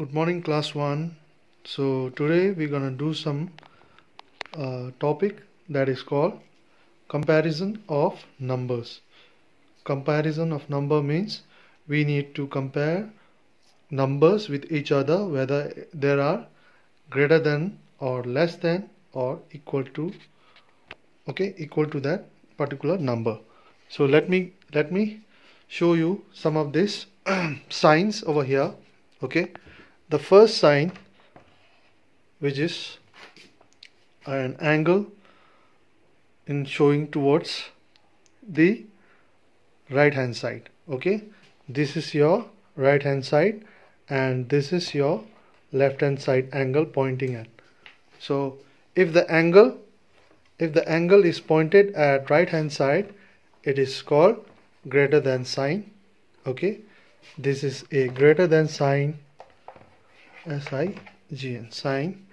Good morning, class 1. So today we're gonna do some topic that is called comparison of numbers. Comparison of number means we need to compare numbers with each other, whether there are greater than or less than or equal to that particular number. So let me show you some of these signs over here. Okay, the first sign, which is an angle in showing towards the right hand side. Okay, this is your right hand side and this is your left hand side angle pointing at. So if the angle is pointed at right hand side, it is called greater than sign. Okay, this is a greater than sign, SIGN, sign.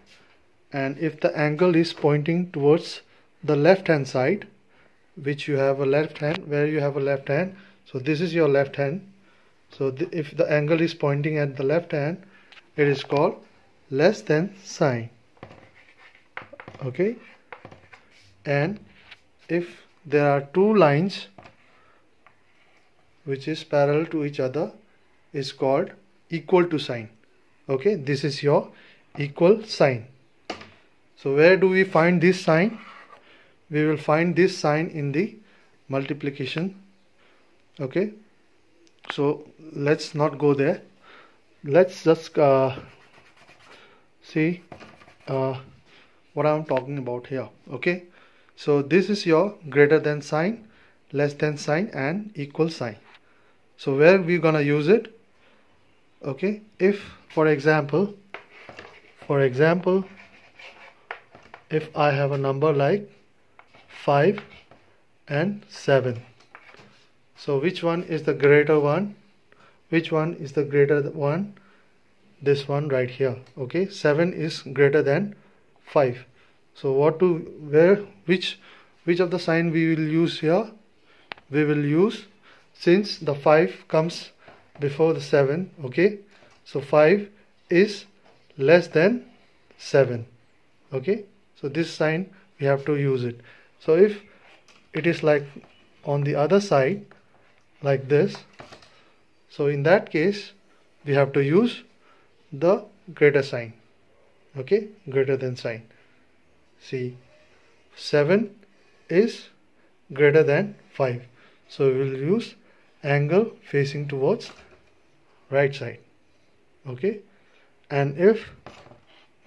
And if the angle is pointing towards the left hand side, which you have a left hand, where you have a left hand, so this is your left hand. So if the angle is pointing at the left hand, it is called less than sign. Okay, and if there are two lines which is parallel to each other, is called equal to sign. Okay, this is your equal sign. So where do we find this sign? We will find this sign in the multiplication. Okay, so let's not go there. Let's just see what I'm talking about here. Okay, so this is your greater than sign, less than sign and equal sign. So where we're gonna use it? Okay, if for example if I have a number like 5 and 7, so which one is the greater one? Which one is the greater one? This one right here. Okay, 7 is greater than 5. So which of the sign we will use here? We will use, since the 5 comes before the 7. Okay, so 5 is less than 7. Okay, so this sign we have to use it. So if it is like on the other side like this, so in that case we have to use the greater sign. Okay, greater than sign. See, 7 is greater than 5, so we will use angle facing towards right side. Okay, and if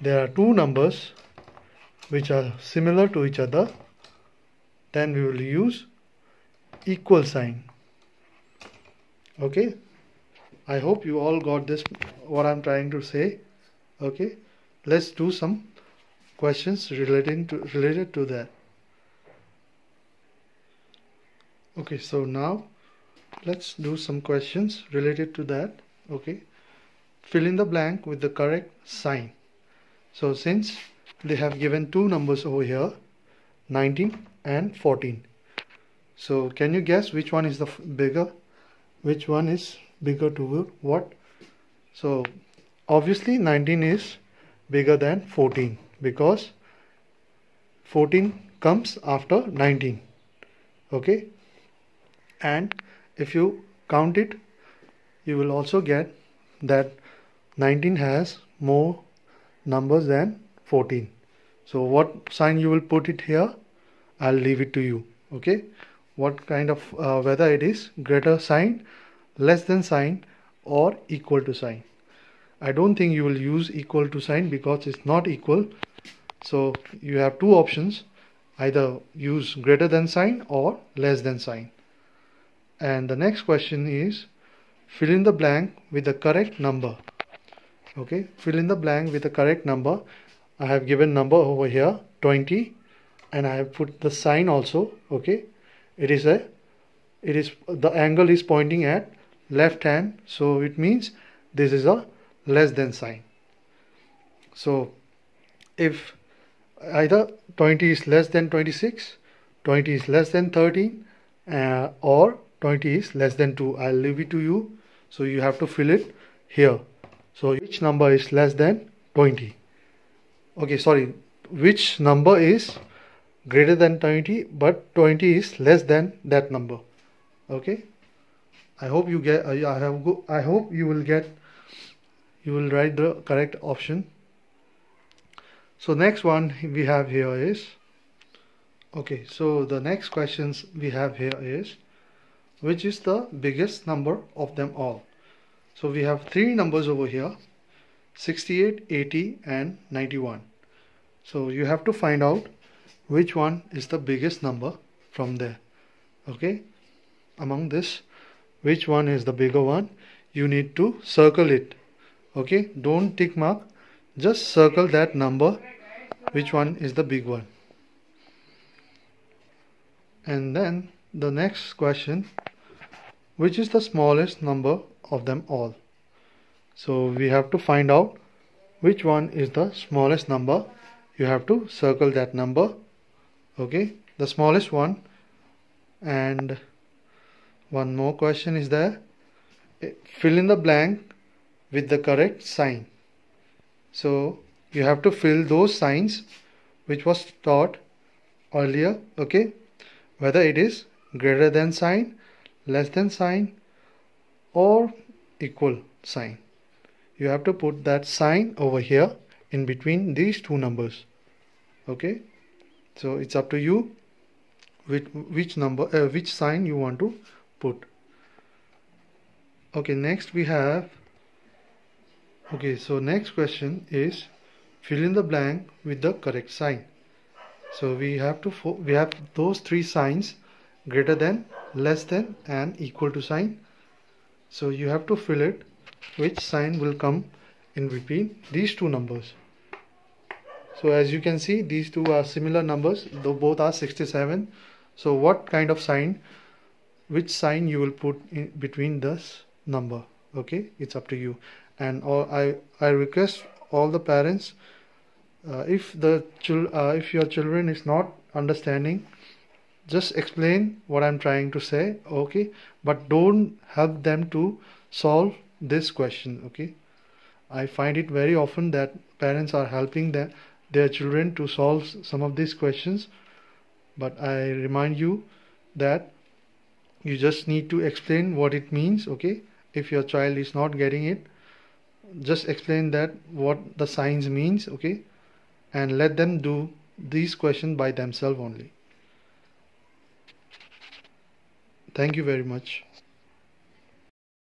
there are two numbers which are similar to each other, then we will use equal sign. Okay, I hope you all got this, what I'm trying to say. Okay, let's do some questions related to that. Okay, so now let's do some questions related to that. Okay, fill in the blank with the correct sign. So since they have given two numbers over here, 19 and 14, so can you guess which one is the bigger? Which one is bigger to what? So obviously 19 is bigger than 14 because 14 comes after 19. Okay, and if you count it, you will also get that 19 has more numbers than 14. So what sign you will put it here, I'll leave it to you. Okay, what kind of whether it is greater sign, less than sign or equal to sign. I don't think you will use equal to sign because it's not equal. So you have two options, either use greater than sign or less than sign. And the next question is fill in the blank with the correct number. Okay, fill in the blank with the correct number. I have given number over here 20 and I have put the sign also. Okay, it is the angle is pointing at left hand, so it means this is a less than sign. So if either 20 is less than 26, 20 is less than 13 or 20 is less than 2, I'll leave it to you. So you have to fill it here. So which number is less than 20? Okay, sorry, which number is greater than 20 but 20 is less than that number? Okay, I hope you get I hope you will write the correct option. So next one we have here is, okay, so the next questions we have here is, which is the biggest number of them all? So we have three numbers over here, 68, 80 and 91. So you have to find out which one is the biggest number from there. Okay, among this, which one is the bigger one? You need to circle it. Okay, don't tick mark, just circle that number, which one is the big one. And then the next question, which is the smallest number of them all? So we have to find out which one is the smallest number. You have to circle that number. Okay, the smallest one. And one more question is there, fill in the blank with the correct sign. So you have to fill those signs which was taught earlier. Okay, whether it is greater than sign, less than sign or equal sign. You have to put that sign over here in between these two numbers. Okay, so it's up to you which number which sign you want to put. Okay, next we have, okay, so next question is fill in the blank with the correct sign. So we have those three signs, greater than, less than and equal to sign. So you have to fill it which sign will come in between these two numbers. So as you can see, these two are similar numbers, though both are 67. So what kind of sign, which sign you will put in between this number? Okay, it's up to you. And I request all the parents, if your children is not understanding, just explain what I'm trying to say. Okay, but don't help them to solve this question. Okay, I find it very often that parents are helping their children to solve some of these questions, but I remind you that you just need to explain what it means. Okay, if your child is not getting it, just explain that what the signs means. Okay, and let them do these questions by themselves only. Thank you very much.